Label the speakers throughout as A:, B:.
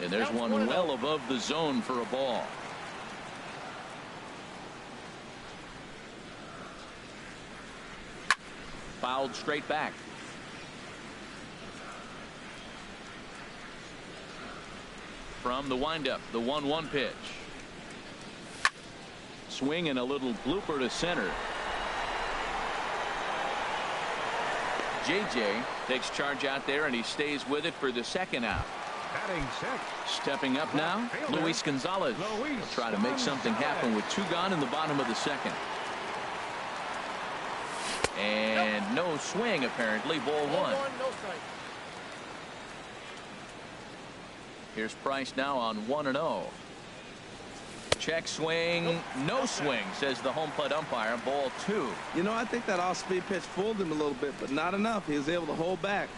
A: And there's one well above the zone for a ball. Fouled straight back. From the windup, the 1-1 pitch. Swing and a little blooper to center. JJ takes charge out there, and he stays with it for the second out. Stepping up now, Luis Gonzalez will try to make something happen with 2 gone in the bottom of the second. And no swing, apparently. Ball 1. Here's Price now on 1-0. Check swing, no swing, says the home plate umpire. Ball 2.
B: You know, I think that off-speed pitch fooled him a little bit, but not enough. He was able to hold back.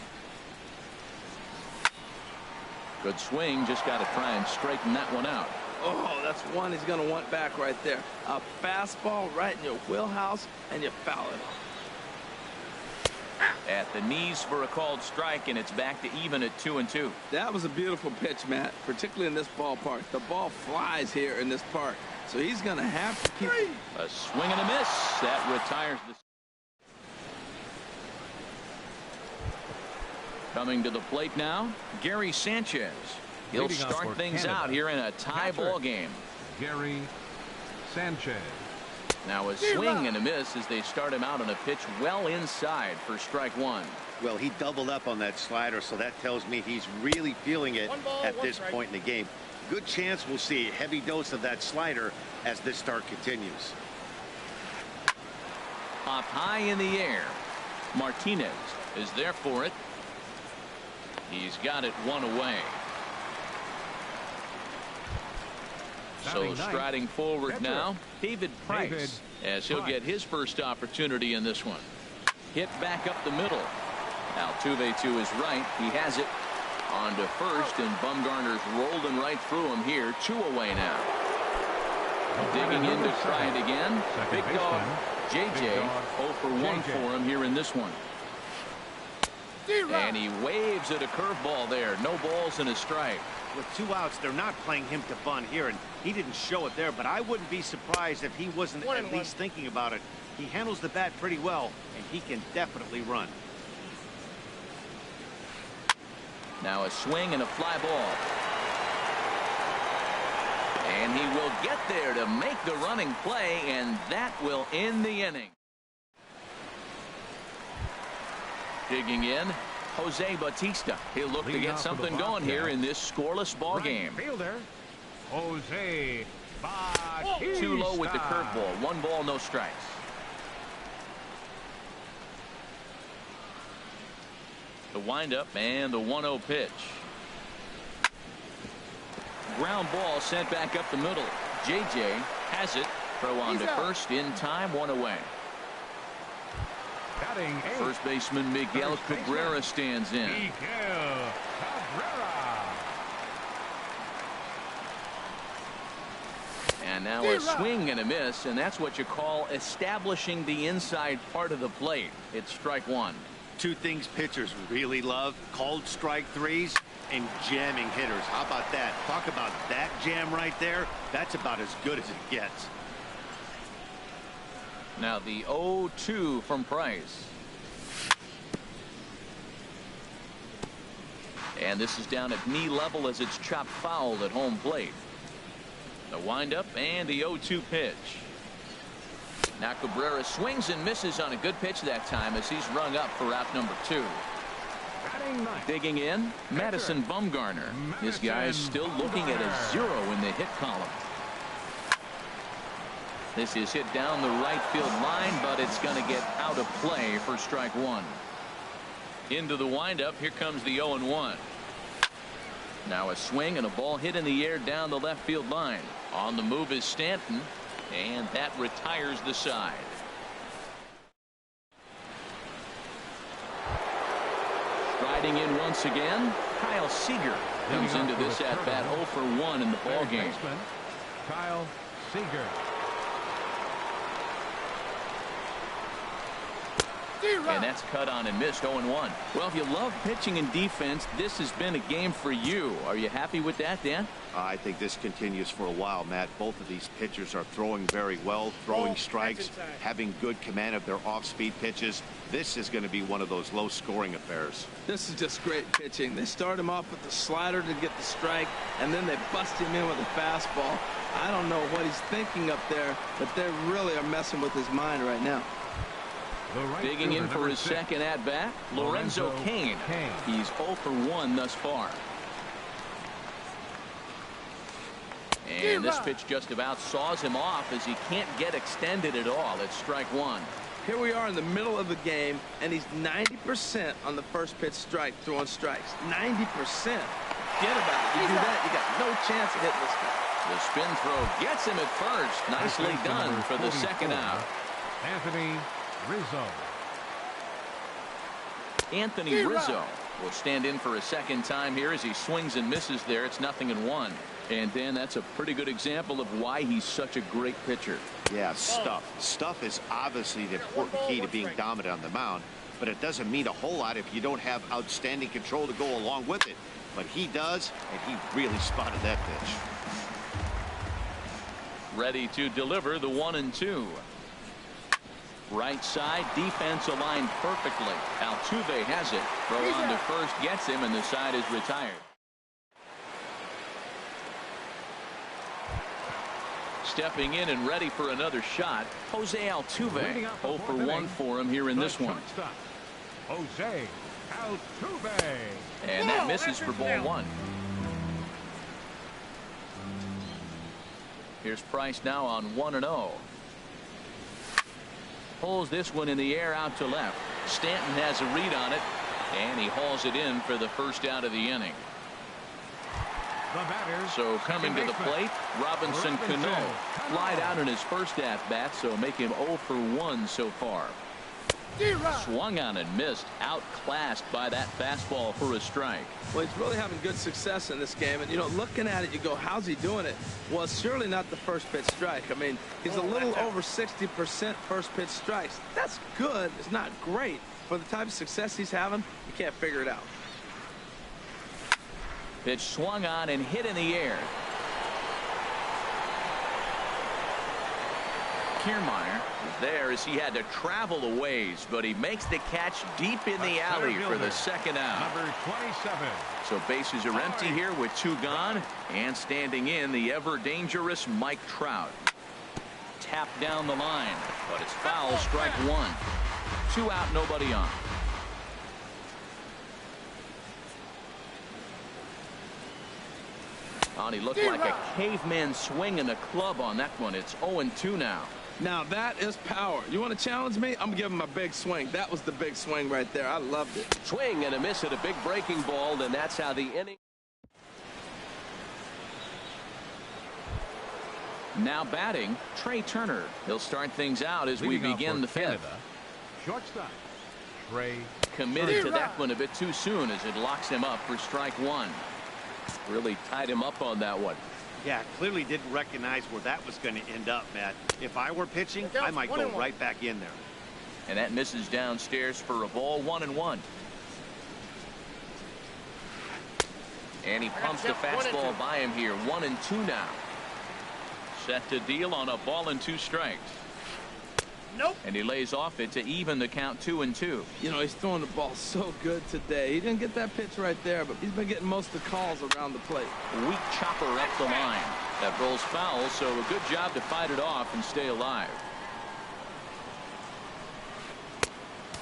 A: Good swing, just got to try and straighten that one out.
B: Oh, that's one he's going to want back right there. A fastball right in your wheelhouse, and you foul it.
A: At the knees for a called strike, and it's back to even at 2-2.
B: That was a beautiful pitch, Matt, particularly in this ballpark. The ball flies here in this park, so he's going to have to keep.
A: A swing and a miss. That retires the. Coming to the plate now, Gary Sanchez. He'll start things out here in a tie ball game.
C: Gary Sanchez.
A: Now a swing and a miss as they start him out on a pitch well inside for strike 1.
D: Well, he doubled up on that slider, so that tells me he's really feeling it at this point in the game. Good chance we'll see a heavy dose of that slider as this start continues.
A: Up high in the air. Martinez is there for it. He's got it 1 away. So striding forward now, David Price, as he'll get his first opportunity in this one. Hit back up the middle. Altuve to his right. He has it on to first, and Bumgarner's rolled him right through him here. 2 away now. Digging in to try it again. Big dog JJ 0 for 1 for him here in this one. And he waves at a curveball there. No balls and a strike.
D: With 2 outs, they're not playing him to bunt here, and he didn't show it there, but I wouldn't be surprised if he wasn't at least thinking about it. He handles the bat pretty well, and he can definitely run.
A: Now a swing and a fly ball. And he will get there to make the running play, and that will end the inning. Digging in, Jose Bautista. He'll look to get something going here in this scoreless ball game.
C: Fielder, Jose Bautista.
A: Too low with the curveball. 1 ball, no strikes. The windup and the 1-0 pitch. Ground ball sent back up the middle. JJ has it. Throw on to first in time. 1 away. First baseman Miguel Cabrera stands in. And now a swing and a miss, and that's what you call establishing the inside part of the plate. It's strike 1.
D: 2 things pitchers really love: called strike 3s and jamming hitters. How about that? Talk about that jam right there. That's about as good as it gets.
A: Now the 0-2 from Price. And this is down at knee level as it's chopped foul at home plate. The windup and the 0-2 pitch. Now Cabrera swings and misses on a good pitch that time as he's rung up for out number 2. Digging in, Madison Bumgarner. This guy is still looking at a 0 in the hit column. This is hit down the right field line, but it's going to get out of play for strike 1. Into the windup. Here comes the 0-1. Now a swing and a ball hit in the air down the left field line. On the move is Stanton, and that retires the side. Striding in once again, Kyle Seager comes into this at bat 0 for 1 in the ball game.
C: Kyle Seager.
A: And that's cut on and missed. 0-1. Well, if you love pitching and defense, this has been a game for you. Are you happy with that, Dan?
D: I think this continues for a while, Matt. Both of these pitchers are throwing very well, throwing strikes, having good command of their off-speed pitches. This is going to be one of those low-scoring affairs.
B: This is just great pitching. They start him off with the slider to get the strike, and then they bust him in with a fastball. I don't know what he's thinking up there, but they really are messing with his mind right now.
A: Digging in for his second at-bat, Lorenzo Cain. He's 0 for 1 thus far. And this pitch just about saws him off as he can't get extended at all. It's strike one.
B: Here we are in the middle of the game, and he's 90% on the first pitch strike, throwing strikes. 90%. Forget about it. You do that, you got no chance of hitting this guy.
A: The spin throw gets him at first. Nicely done for the second out.
C: Anthony Rizzo.
A: Anthony Rizzo will stand in for a second time here as he swings and misses there. It's 0-1. And Dan, that's a pretty good example of why he's such a great pitcher.
D: Yeah, stuff. Stuff is obviously the important key to being dominant on the mound, but it doesn't mean a whole lot if you don't have outstanding control to go along with it. But he does, and he really spotted that pitch.
A: Ready to deliver the 1-2. Right side, defense aligned perfectly. Altuve has it. Throw on to first gets him, and the side is retired. Stepping in and ready for another shot, Jose Altuve. 0 for 1 for him here in this one.
C: Jose Altuve.
A: And that misses for ball one. Here's Price now on 1-0. Pulls this one in the air out to left. Stanton has a read on it, and he hauls it in for the first out of the inning. So coming to the plate, Robinson Cano. Flied out in his first at-bat, so make him 0 for 1 so far. Swung on and missed. Outclassed by that fastball for a strike.
B: Well, he's really having good success in this game. And, you know, looking at it, you go, how's he doing it? Well, it's surely not the first pitch strike. I mean, he's a little over 60% first pitch strikes. That's good. It's not great. For the type of success he's having, you can't figure it out.
A: Pitch swung on and hit in the air. Kiermaier is there as he had to travel a ways, but he makes the catch deep in the alley for the second out.
C: Number 27.
A: So bases are empty here with 2 gone, and standing in the ever dangerous Mike Trout. Tapped down the line, but it's foul. Strike 1. 2 out, nobody on. He looked like a caveman swinging a club on that one. It's 0-2 now.
B: Now that is power. You want to challenge me? I'm giving him a big swing. That was the big swing right there. I loved it.
A: Swing and a miss at a big breaking ball, and that's how the inning. Now batting, Trey Turner. He'll start things out as we begin the 5th.
C: Shortstop, Trey.
A: Committed to that one a bit too soon as it locks him up for strike 1. Really tied him up on that one.
D: Yeah, clearly didn't recognize where that was going to end up, Matt. If I were pitching, I might go right back in there.
A: And that misses downstairs for a ball. 1-1. And he pumps the fastball by him here. 1-2 now. Set to deal on a ball and 2 strikes.
E: Nope.
A: And he lays off it to even the count 2-2.
B: You know, he's throwing the ball so good today. He didn't get that pitch right there, but he's been getting most of the calls around the plate.
A: Weak chopper up the line. That rolls foul, so a good job to fight it off and stay alive.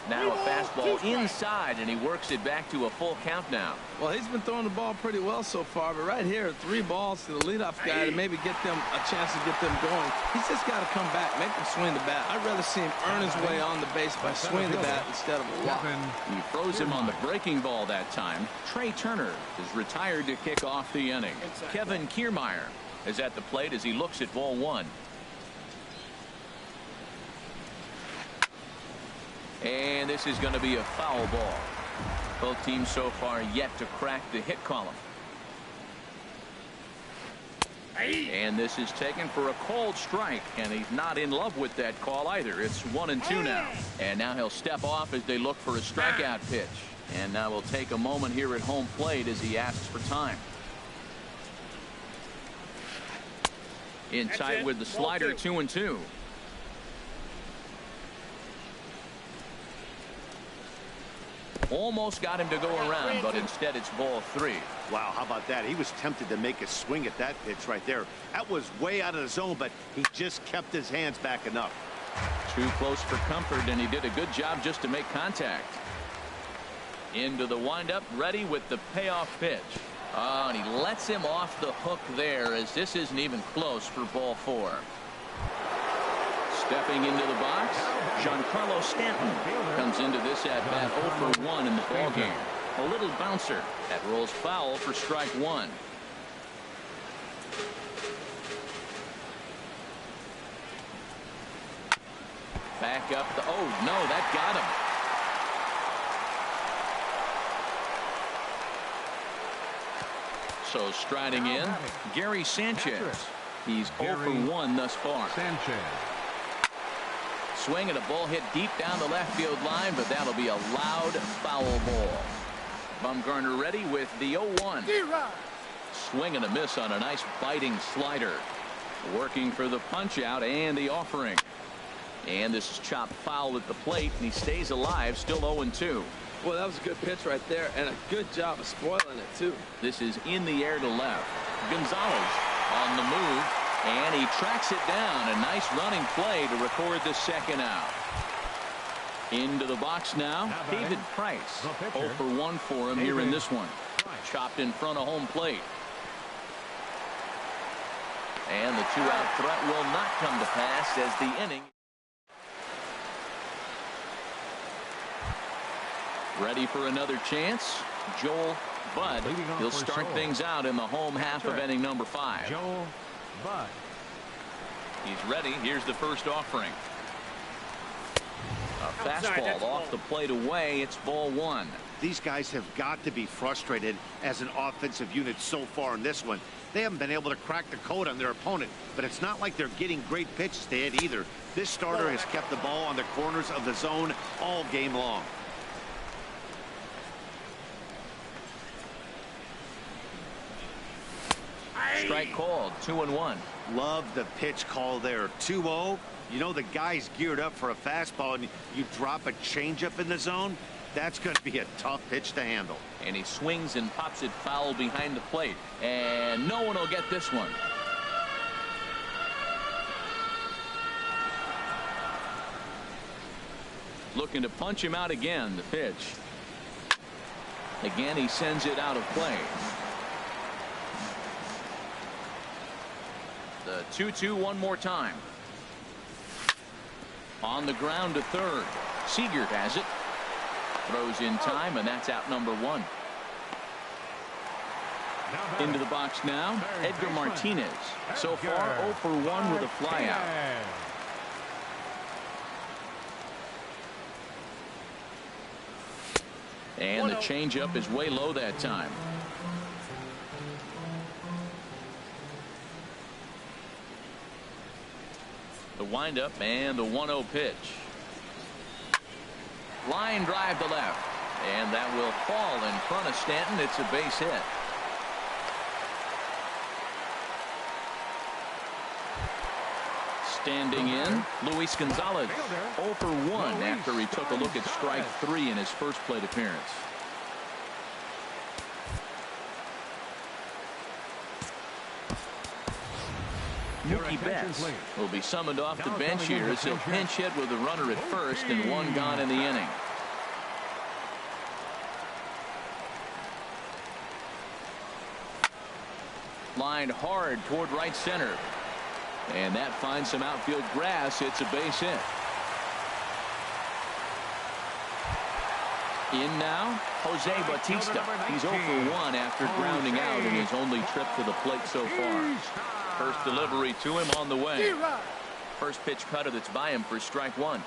A: Now a fastball inside, and he works it back to a full count now.
B: Well, he's been throwing the ball pretty well so far, but right here, 3 balls to the leadoff guy to maybe get them a chance to get them going. He's just got to come back, make him swing the bat. I'd rather see him earn his way on the base by swinging the bat instead of a walk.
A: He throws him on the breaking ball that time. Trey Turner is retired to kick off the inning. Kevin Kiermaier is at the plate as he looks at ball 1. And this is going to be a foul ball. Both teams so far yet to crack the hit column. And this is taken for a called strike, and he's not in love with that call either. It's 1-2 now. And now he'll step off as they look for a strikeout pitch. And now we'll take a moment here at home plate as he asks for time. In tight with the slider, 2-2. Almost got him to go around, but instead it's ball 3.
D: Wow, how about that? He was tempted to make a swing at that pitch right there. That was way out of the zone, but he just kept his hands back enough.
A: Too close for comfort, and he did a good job just to make contact. Into the windup, ready with the payoff pitch. And he lets him off the hook there, as this isn't even close for ball 4. Stepping into the box, Giancarlo Stanton comes into this at bat 0 for 1 in the ball game. A little bouncer that rolls foul for strike 1. Back up the no, that got him. So striding in, Gary Sanchez. He's 0 for 1 thus far. Swing and a ball hit deep down the left field line, but that'll be a loud foul ball. Bumgarner ready with the 0-1. Swing and a miss on a nice biting slider. Working for the punch out and the offering. And this is chopped foul at the plate, and he stays alive, still 0-2.
B: Well, that was a good pitch right there, and a good job of spoiling it, too.
A: This is in the air to left. Gonzalez on the move, and he tracks it down. A nice running play to record the second out. Into the box now, David Price. 0 for 1 for him here in this one. Chopped in front of home plate. And the 2-out threat will not come to pass as the inning. Ready for another chance. Joel Budd. He'll start things out in the home half of inning number 5.
C: Joel Budd.
A: He's ready. Here's the first offering. A fastball off the plate away. It's ball 1.
D: These guys have got to be frustrated as an offensive unit so far in this one. They haven't been able to crack the code on their opponent, but it's not like they're getting great pitches to hit either. This starter has kept the ball on the corners of the zone all game long.
A: Strike called, 2-1.
D: Love the pitch call there. 2-0. You know the guy's geared up for a fastball, and you drop a changeup in the zone. That's going to be a tough pitch to handle.
A: And he swings and pops it foul behind the plate. And no one will get this one. Looking to punch him out again. The pitch. Again, he sends it out of play. The 2-2 one more time. On the ground to third. Seager has it. Throws in time, and that's out number 1. Into the box now, Edgar Martinez. So far 0 for 1 with a flyout. And the changeup is way low that time. The windup and the 1-0 pitch. Line drive to left, and that will fall in front of Stanton. It's a base hit. Standing in, Luis Gonzalez. 0 for 1 after he took a look at strike 3 in his first plate appearance. Mookie Betts will be summoned off the bench here as he'll pinch hit with a runner at first and 1 gone in the inning. Lined hard toward right center. And that finds some outfield grass. It's a base hit. In now, Jose Bautista. He's 0 for 1 after grounding out in his only trip to the plate so far. First delivery to him on the way. First pitch cutter that's by him for strike 1.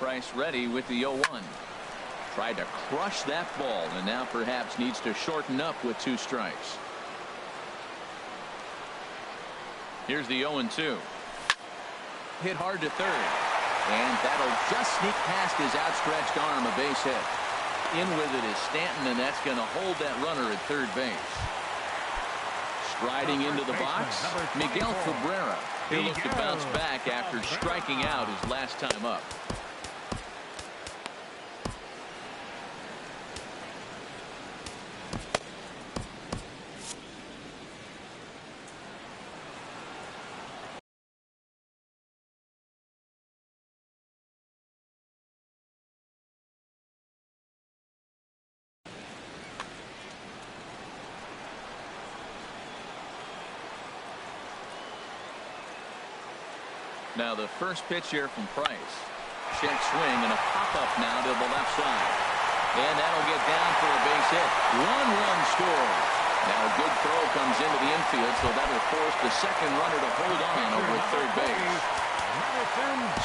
A: Price ready with the 0-1. Tried to crush that ball, and now perhaps needs to shorten up with 2 strikes. Here's the 0-2. Hit hard to third. And that'll just sneak past his outstretched arm, a base hit. In with it is Stanton, and that's going to hold that runner at third base. Striding into the box, Miguel Cabrera. He'll look to bounce back after striking out his last time up. Now the first pitch here from Price. Check swing and a pop-up now to the left side. And that'll get down for a base hit. 1-run score. Now a good throw comes into the infield, so that will force the second runner to hold on over at third base.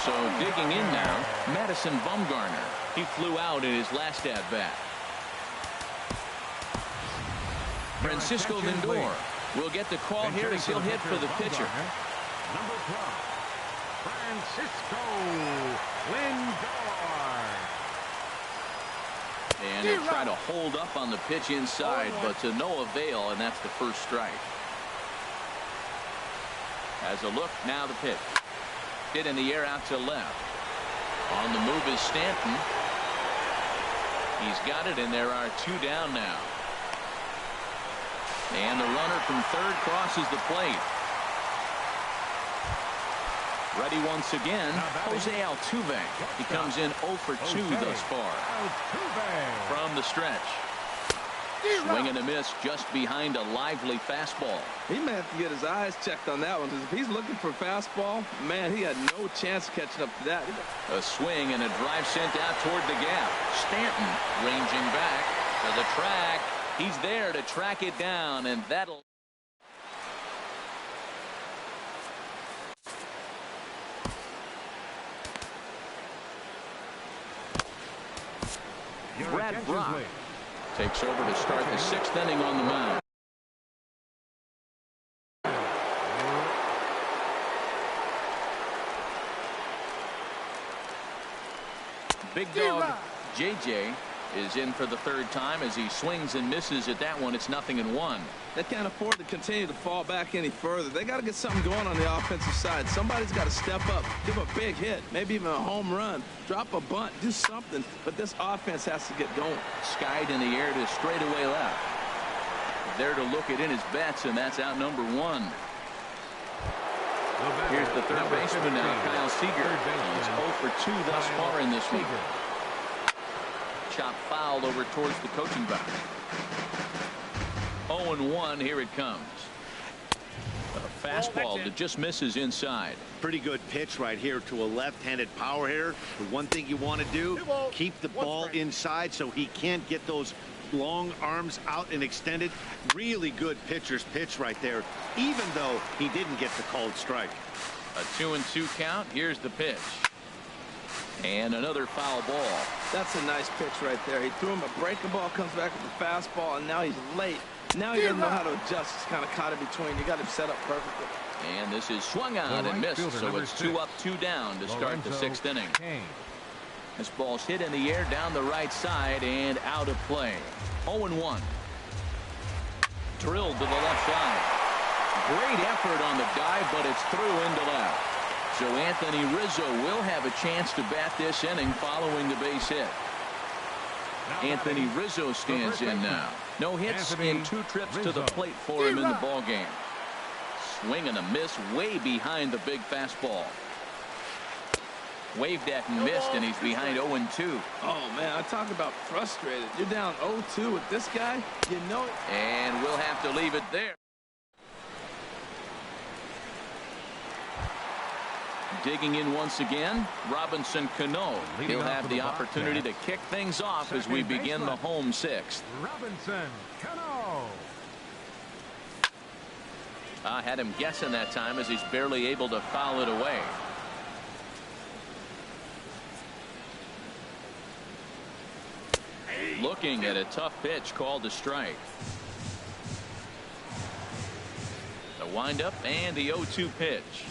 A: So digging in now, Madison Bumgarner. He flew out in his last at-bat. Francisco Lindor will get the call here as he'll hit for the pitcher.
C: Number 12. Francisco Lindor.
A: And he'll try to hold up on the pitch inside, but to no avail, and that's the first strike. As a look, now the pitch. Hit in the air out to left. On the move is Stanton. He's got it, and there are two down now. And the runner from third crosses the plate. Ready once again, Jose Altuve. He comes in 0 for 2 thus far. From the stretch. Swing and a miss just behind a lively fastball.
B: He may have to get his eyes checked on that one, because if he's looking for a fastball, man, he had no chance of catching up to that.
A: A swing and a drive sent out toward the gap. Stanton ranging back to the track. He's there to track it down, and that'll... Brad Brock takes over to start the 6th inning on the mound. Big dog JJ is in for the third time as he swings and misses at that one. It's 0-1.
B: They can't afford to continue to fall back any further. They got to get something going on the offensive side. Somebody's got to step up, give a big hit, maybe even a home run, drop a bunt, do something. But this offense has to get going.
A: Skied in the air to straightaway left. There to look it in his bets, and that's out number 1. Here's the third baseman now, Kyle Seager. He's 0 for 2 thus far in this one. Chop foul over towards the coaching box. 0-1, here it comes. A fastball that just misses inside.
D: Pretty good pitch right here to a left-handed power hitter. The one thing you want to do, keep the ball inside so he can't get those long arms out and extended. Really good pitcher's pitch right there, even though he didn't get the called strike.
A: A 2-2 count. Here's the pitch. And another foul ball.
B: That's a nice pitch right there. He threw him a breaking ball, comes back with a fastball, and now he's late. Now he doesn't know how to adjust. He's kind of caught in between. You got him set up perfectly.
A: And this is swung on and missed, so it's 2 up, 2 down to start the 6th inning. This ball's hit in the air down the right side and out of play. 0-1. Drilled to the left side. Great effort on the dive, but it's through into left. So Anthony Rizzo will have a chance to bat this inning following the base hit. Anthony Rizzo stands in now. No hits in 2 trips to the plate for him in the ballgame. Swing and a miss way behind the big fastball. Waved at and missed, and he's behind 0-2.
B: Oh, man, I talk about frustrated. You're down 0-2 with this guy. You know it.
A: And we'll have to leave it there. Digging in once again, Robinson Cano. He'll have the opportunity to kick things off as we begin the home 6th.
C: Robinson Cano.
A: I had him guessing that time as he's barely able to foul it away. Looking at a tough pitch called a strike. The windup and the 0-2 pitch.